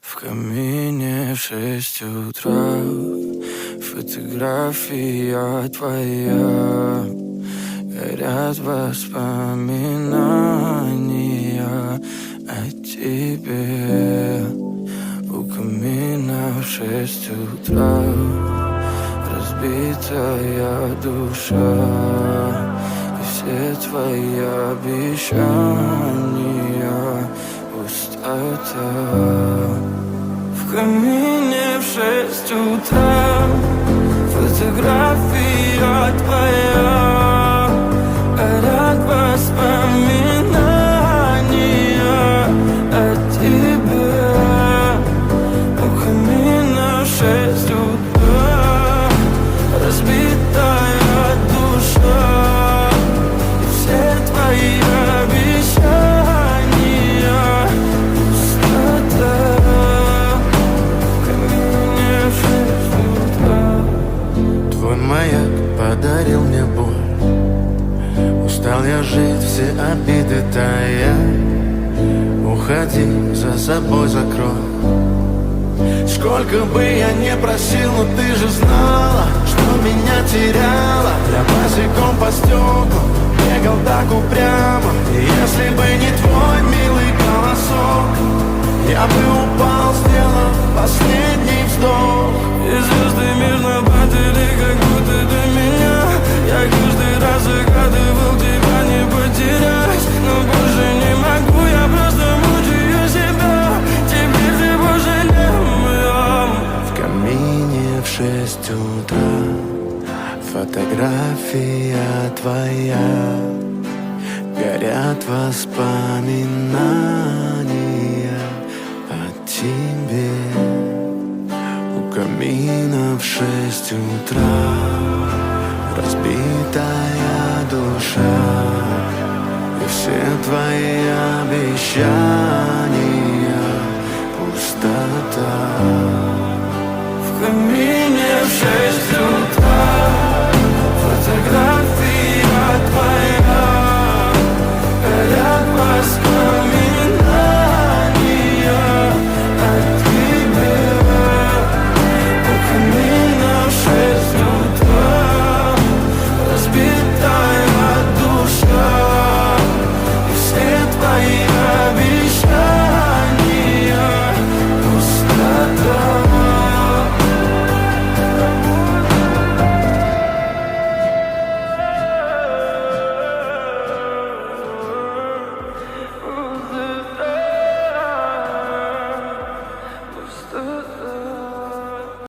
В камине в 6 утра фотография твоя. Горят воспоминания о тебе. У камина в 6 утра разбитая душа. И все твои обещания пустота. В камине в 6 утра фотография твоя. Горят воспоминания о тебе. У камина в 6 утра разбитая душа. И все твои обещания пустота. В камине в 6 утра. Твой маяк подарил мне боль. Устал я жить, все обиды тая. Уходи, за собой закрой. Сколько бы я не просил, но ты же знала, что меня теряла. Я босиком по стеклу бегал так упрямо. И если бы не твой милый голосок, я бы упал, сделав последний вздох. И звезды мирно падали, как будто до меня. Я каждый раз загадывал тебя не потерять, но больше не могу, я просто мучаю себя. Теперь ты больше не моя. В камине в 6 утра фотография твоя. Горят воспоминания о тебе. У камина в 6 утра разбитая душа. И все твои обещания пустота. В камине в 6 утра фотография твоя. Горят воспоминания о тебе. У камина в 6 утра разбитая душа. И все твои обещания пустота. Пустота.